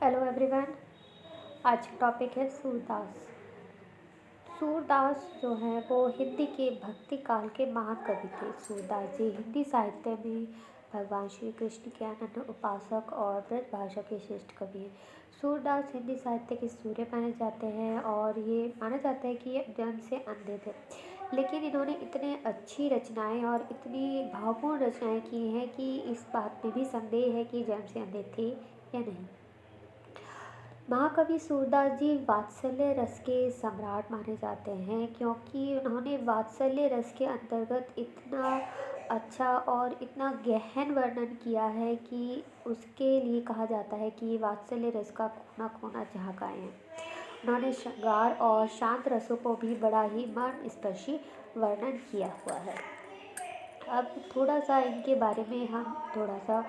Hello everyone. आज का topic है सूरदास। सूरदास जो है वो हिंदी के भक्ति काल के महान कवि थे। सूरदास जी हिंदी साहित्य में भगवान श्री कृष्ण के अनन्य उपासक और ब्रज भाषा के श्रेष्ठ कवि हैं। सूरदास हिंदी साहित्य के सूर्य माने जाते हैं और ये माना जाता है कि ये जन्म से अंधे थे, लेकिन इन्होंने इतने अच्छी रचनाएं और इतनी भावपूर्ण रचनाएं की हैं कि इस बात में भी संदेह है कि जन्म से अंधे थे या नहीं। महाकवि सूरदास जी वात्सल्य रस के सम्राट माने जाते हैं, क्योंकि उन्होंने वात्सल्य रस के अंतर्गत इतना अच्छा और इतना गहन वर्णन किया है कि उसके लिए कहा जाता है कि वात्सल्य रस का खोना खोना झाँकाए हैं। उन्होंने श्रृंगार और शांत रसों को भी बड़ा ही मन स्पर्शी वर्णन किया हुआ है। अब थोड़ा सा इनके बारे में हम थोड़ा सा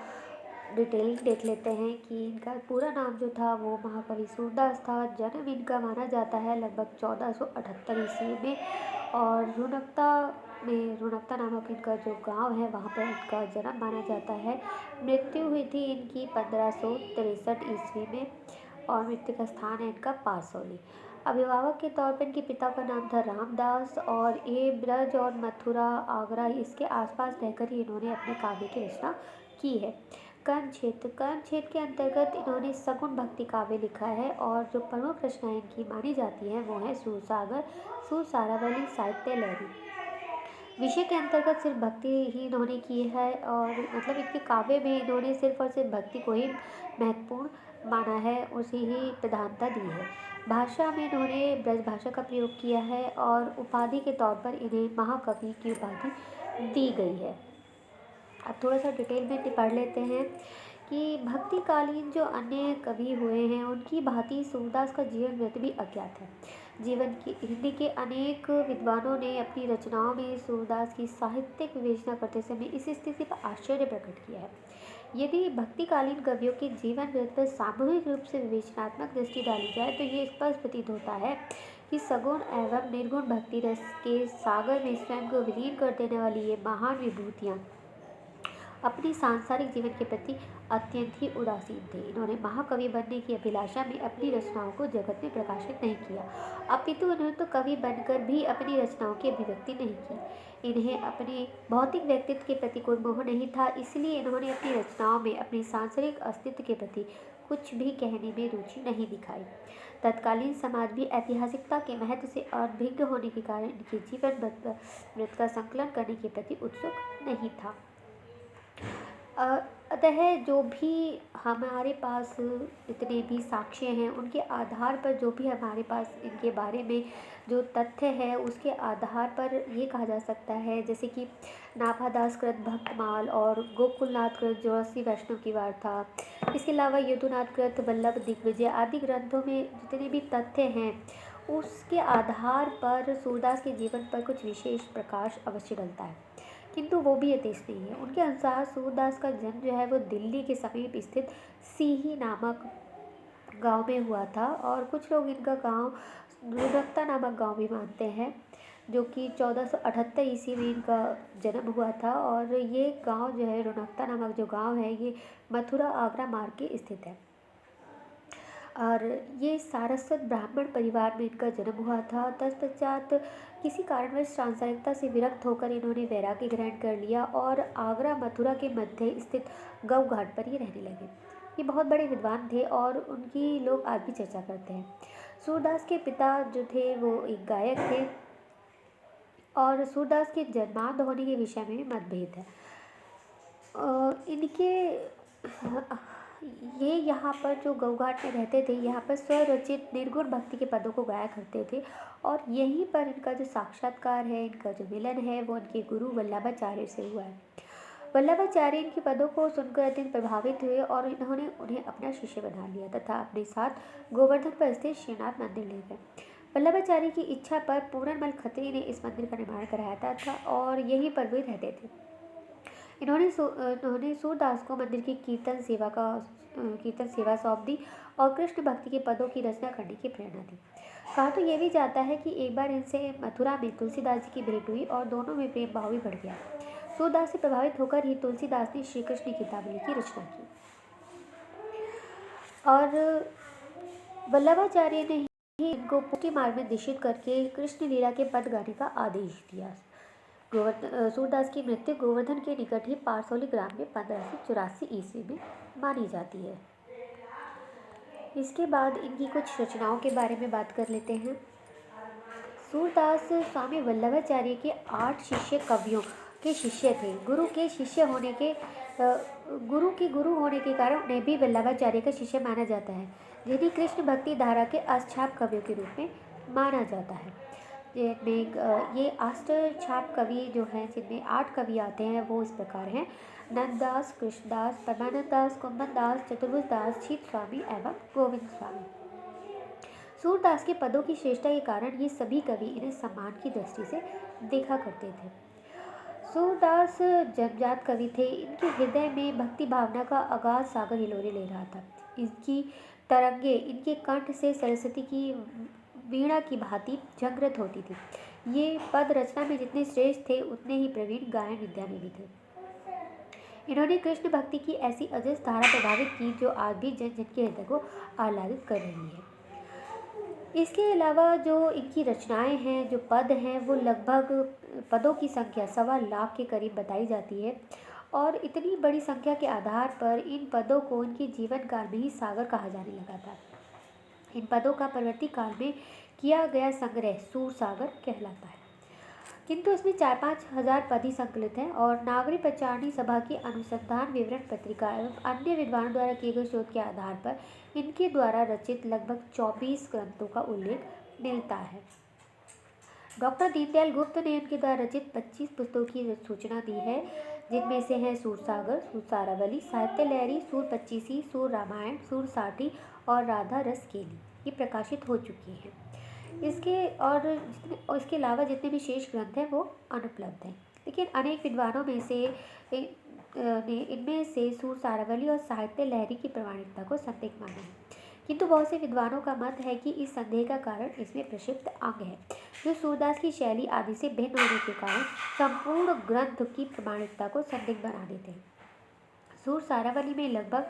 डिटेलिंग देख लेते हैं कि इनका पूरा नाम जो था वो महाकवि सूरदास था। जन्म इनका माना जाता है लगभग 1478 ईस्वी में, और रुणकता नामक इनका जो गांव है वहाँ पर इनका जन्म माना जाता है। मृत्यु हुई थी इनकी 1563 ईस्वी में, और मृत्यु का स्थान है इनका पारसौली। अभिभावक के तौर पर इनके पिता का नाम था रामदास, और ये ब्रज और मथुरा आगरा इसके आसपास रहकर ही इन्होंने अपने काव्य की रचना की है। कर्ण क्षेत्र के अंतर्गत इन्होंने सगुण भक्ति काव्य लिखा है, और जो प्रमुख रचनाएं इनकी मानी जाती हैं वो है सूरसागर, सूरसारावली, साहित्य लहरी। विषय के अंतर्गत सिर्फ भक्ति ही इन्होंने की है, और मतलब इनके काव्य में इन्होंने सिर्फ और सिर्फ भक्ति को ही महत्वपूर्ण माना है, उसे ही प्रधानता दी है। भाषा में इन्होंने ब्रज भाषा का प्रयोग किया है, और उपाधि के तौर पर इन्हें महाकवि की उपाधि दी गई है। अब थोड़ा सा डिटेल में पढ़ लेते हैं कि भक्तिकालीन जो अन्य कवि हुए हैं उनकी भांति सूरदास का जीवन वृत्त भी अज्ञात है। हिंदी के अनेक विद्वानों ने अपनी रचनाओं में सूरदास की साहित्यिक विवेचना करते समय इस स्थिति पर आश्चर्य प्रकट किया है। यदि भक्तिकालीन कवियों के जीवन वृत्त पर सामूहिक रूप से विवेचनात्मक दृष्टि डाली जाए तो ये स्पष्ट प्रतीत होता है कि सगुण एवं निर्गुण भक्ति रस के सागर में स्वयं को विलीन कर देने वाली ये महान विभूतियाँ अपनी सांसारिक जीवन के प्रति अत्यंत ही उदासीन थे। इन्होंने महाकवि बनने की अभिलाषा में अपनी रचनाओं को जगत में प्रकाशित नहीं किया, अपितु उन्होंने तो कवि बनकर भी अपनी रचनाओं की अभिव्यक्ति नहीं की। इन्हें अपने भौतिक व्यक्तित्व के प्रति कोई मोह नहीं था, इसलिए इन्होंने अपनी रचनाओं में अपने सांसारिक अस्तित्व के प्रति कुछ भी कहने में रुचि नहीं दिखाई। तत्कालीन समाज भी ऐतिहासिकता के महत्व से अनभिज्ञ होने के कारण इनके जीवन वृत्त का संकलन करने के प्रति उत्सुक नहीं था। अतः जो भी हमारे पास इतने भी साक्ष्य हैं उनके आधार पर जो भी हमारे पास इनके बारे में जो तथ्य है उसके आधार पर ये कहा जा सकता है, जैसे कि नाभादास कृत भक्तमाल और गोकुलनाथ कृत जोशी वैष्णव की वार्ता, इसके अलावा यदुनाथ कृत वल्लभ दिग्विजय आदि ग्रंथों में जितने भी तथ्य हैं उसके आधार पर सूरदास के जीवन पर कुछ विशेष प्रकाश अवश्य डलता है, किंतु वो भी यथेष्ट नहीं है। उनके अनुसार सूरदास का जन्म जो है वो दिल्ली के समीप स्थित सीही नामक गांव में हुआ था, और कुछ लोग इनका गांव रुणकता नामक गांव भी मानते हैं, जो कि 1478 ईस्वी में इनका जन्म हुआ था। और ये गांव जो है रुणकता नामक जो गांव है ये मथुरा आगरा मार्ग के स्थित है, और ये सारस्वत ब्राह्मण परिवार में इनका जन्म हुआ था। तत्पश्चात किसी कारणवश सांसारिकता से विरक्त होकर इन्होंने वैराग्य ग्रहण कर लिया और आगरा मथुरा के मध्य स्थित गऊ घाट पर ही रहने लगे। ये बहुत बड़े विद्वान थे और उनकी लोग आज भी चर्चा करते हैं। सूरदास के पिता जो थे वो एक गायक थे, और सूरदास के जन्मांध होने के विषय में मतभेद है। इनके ये यहाँ पर जो गौघाट में रहते थे यहाँ पर स्वरचित निर्गुण भक्ति के पदों को गाया करते थे, और यहीं पर इनका जो साक्षात्कार है, इनका जो मिलन है वो इनके गुरु वल्लभाचार्य से हुआ है। वल्लभाचार्य इनके पदों को सुनकर अत्यंत प्रभावित हुए और इन्होंने उन्हें अपना शिष्य बना लिया तथा अपने साथ गोवर्धन पर स्थित श्रीनाथ मंदिर ले गए। वल्लभाचार्य की इच्छा पर पूरनमल खत्री ने इस मंदिर का निर्माण कराया था और यहीं पर वे रहते थे। इन्होंने सूरदास को मंदिर की कीर्तन सेवा सौंप दी और कृष्ण भक्ति के पदों की रचना करने की प्रेरणा दी। कहा तो यह भी जाता है कि एक बार इनसे मथुरा में तुलसीदास जी की भेंट हुई और दोनों में प्रेम भाव भी बढ़ गया। सूरदास से प्रभावित होकर ही तुलसीदास ने श्री कृष्ण गीतावली की रचना की। और वल्लभाचार्य ने ही इनको पुष्टि मार्ग में दिशित करके कृष्ण लीला के पद गाने का आदेश दिया। सूरदास की मृत्यु गोवर्धन के निकट ही पारसौली ग्राम में 1584 ईस्वी में मानी जाती है। इसके बाद इनकी कुछ रचनाओं के बारे में बात कर लेते हैं। सूरदास स्वामी वल्लभाचार्य के 8 शिष्य कवियों के शिष्य थे। गुरु के गुरु होने के कारण उन्हें भी वल्लभाचार्य का शिष्य माना जाता है, जिन्हें कृष्ण भक्ति धारा के अष्टछाप कवियों के रूप में माना जाता है। जिनमें ये अष्टछाप कवि जो हैं, जिनमें 8 कवि आते हैं, वो इस प्रकार हैं: नंददास, कृष्णदास, परमानंद दास, कुंभन दास, चतुर्भुज दास, शीत स्वामी एवं गोविंद स्वामी। सूरदास के पदों की श्रेष्ठता के कारण ये सभी कवि इन्हें सम्मान की दृष्टि से देखा करते थे। सूरदास जन्मजात कवि थे। इनके हृदय में भक्ति भावना का अगाध सागर हिलोरे ले रहा था। इनकी तरंगे इनके कंठ से सरस्वती की वीणा की भांति जागृत होती थी। ये पद रचना में जितने श्रेष्ठ थे, उतने ही प्रवीण गायन विद्या में भी थे। इन्होंने कृष्ण भक्ति की ऐसी अजस धारा प्रभावित की जो आज भी जन जन के हृदय को आह्लादित कर रही है। इसके अलावा जो इनकी रचनाएं हैं, जो पद हैं, वो लगभग पदों की संख्या 1.25 लाख के करीब बताई जाती है। और इतनी बड़ी संख्या के आधार पर इन पदों को इनके जीवन काल में ही सागर कहा जाने लगा था। इन पदों का परवर्ती काल में किया गया संग्रह सूर सागर कहलाता है, किंतु इसमें 4-5 हजार पद ही संकलित हैं। और नागरी प्रचारणी सभा की अनुसंधान विवरण पत्रिका एवं अन्य विद्वानों द्वारा किए गए शोध के आधार पर इनके द्वारा रचित लगभग 24 ग्रंथों का उल्लेख मिलता है। डॉक्टर दीनदयाल गुप्त ने इनके द्वारा रचित 25 पुस्तकों की सूचना दी है, जिनमें से हैं सूर सागर, सूर सारावली, साहित्य लहरी, सूर पच्चीसी, सूर रामायण, सूर साठी और राधा रस केली। ये प्रकाशित हो चुकी हैं। इसके अलावा जितने भी शेष ग्रंथ हैं वो अनुपलब्ध हैं। लेकिन अनेक विद्वानों में से इनमें से सूर सारावली और साहित्य लहरी की प्रामाणिकता को संदिग्ध माना है, किंतु बहुत से विद्वानों का मत है कि इस संदेह का कारण इसमें प्रक्षिप्त अंग है, जो सूरदास की शैली आदि से भिन्न होने के कारण संपूर्ण ग्रंथ की प्रामाणिकता को संदिग्ध बना देते हैं। सूर सारावली में लगभग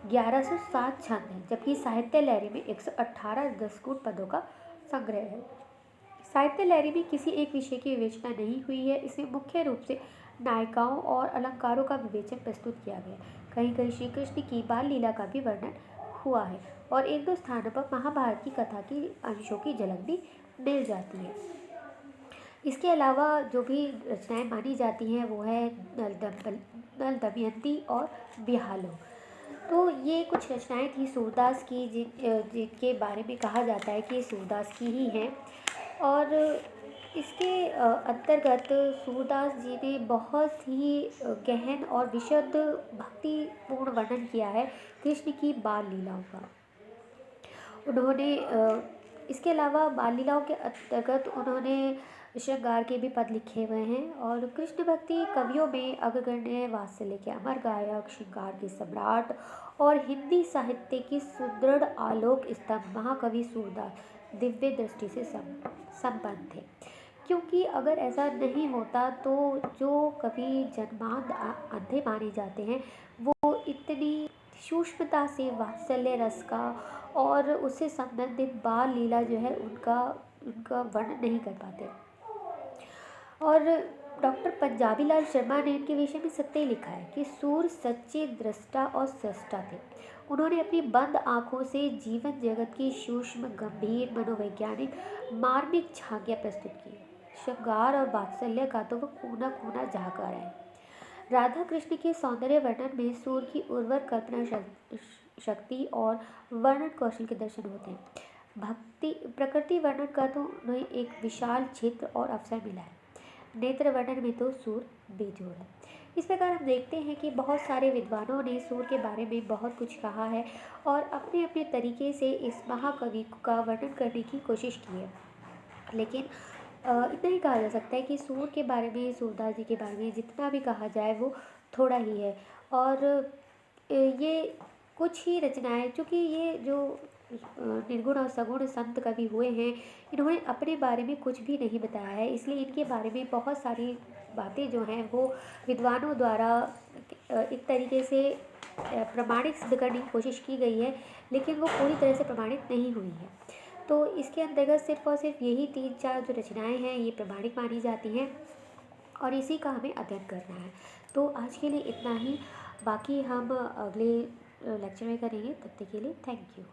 1107 छंद हैं, जबकि साहित्य लहरी में 118 दसकूट पदों का संग्रह है। साहित्य लहरी में किसी एक विषय की विवेचना नहीं हुई है। इसमें मुख्य रूप से नायिकाओं और अलंकारों का विवेचन प्रस्तुत किया गया। कहीं कहीं श्री कृष्ण की बाल लीला का भी वर्णन हुआ है और एक दो स्थानों पर महाभारत की कथा की अंशों की झलक भी मिल जाती है। इसके अलावा जो भी रचनाएं मानी जाती हैं वो है नल दमयंती और बिहालो। तो ये कुछ रचनाएं थी सूरदास की, जिनके बारे में कहा जाता है कि सूरदास की ही हैं। और इसके अंतर्गत सूरदास जी ने बहुत ही गहन और विशुद्ध भक्तिपूर्ण वर्णन किया है कृष्ण की बाल लीलाओं का। उन्होंने इसके अलावा बाल लीलाओं के अंतर्गत उन्होंने श्रृंगार के भी पद लिखे हुए हैं। और कृष्ण भक्ति कवियों में अग्रगण्य वात्सल्य के अमर गायक, श्रृंगार के सम्राट और हिंदी साहित्य की सुदृढ़ आलोक स्तंभ महाकवि सूरदास दिव्य दृष्टि से संपन्न थे। क्योंकि अगर ऐसा नहीं होता तो जो कवि जन्मांध अंधे माने जाते हैं, वो इतनी सूक्ष्मता से वात्सल्य रस का और उससे संबंधित बाल लीला जो है उनका वर्णन नहीं कर पाते। और डॉक्टर पंजाबी लाल शर्मा ने इनके विषय में सत्य लिखा है कि सूर सच्चे दृष्टा और सृष्टा थे। उन्होंने अपनी बंद आंखों से जीवन जगत की सूक्ष्म, गंभीर, मनोवैज्ञानिक, मार्मिक झांकियाँ प्रस्तुत की। श्रृंगार और वात्सल्य का तो वो कोना कोना झाँका रहे हैं। राधा कृष्ण के सौंदर्य वर्णन में सूर की उर्वर कल्पना शक्ति और वर्णन कौशल के दर्शन होते हैं। प्रकृति वर्णन का तो उन्हें एक विशाल क्षेत्र और अवसर मिला है। नेत्र वर्णन में तो सूर बेजोड़ है। इस प्रकार हम देखते हैं कि बहुत सारे विद्वानों ने सूर के बारे में बहुत कुछ कहा है और अपने अपने तरीके से इस महाकवि का वर्णन करने की कोशिश की है। लेकिन इतना ही कहा जा सकता है कि सूर के बारे में, सूरदास जी के बारे में जितना भी कहा जाए वो थोड़ा ही है। और ये कुछ ही रचनाएं, चूँकि ये जो निर्गुण और सगुण संत कवि हुए हैं, इन्होंने अपने बारे में कुछ भी नहीं बताया है, इसलिए इनके बारे में बहुत सारी बातें जो हैं वो विद्वानों द्वारा एक तरीके से प्रमाणित सिद्ध करने की कोशिश की गई है, लेकिन वो पूरी तरह से प्रमाणित नहीं हुई है। तो इसके अंतर्गत सिर्फ़ और सिर्फ़ यही 3-4 जो रचनाएँ हैं, ये प्रमाणित मानी जाती हैं और इसी का हमें अध्ययन करना है। तो आज के लिए इतना ही, बाकी हम अगले लेक्चर में करेंगे। तब तक के लिए थैंक यू।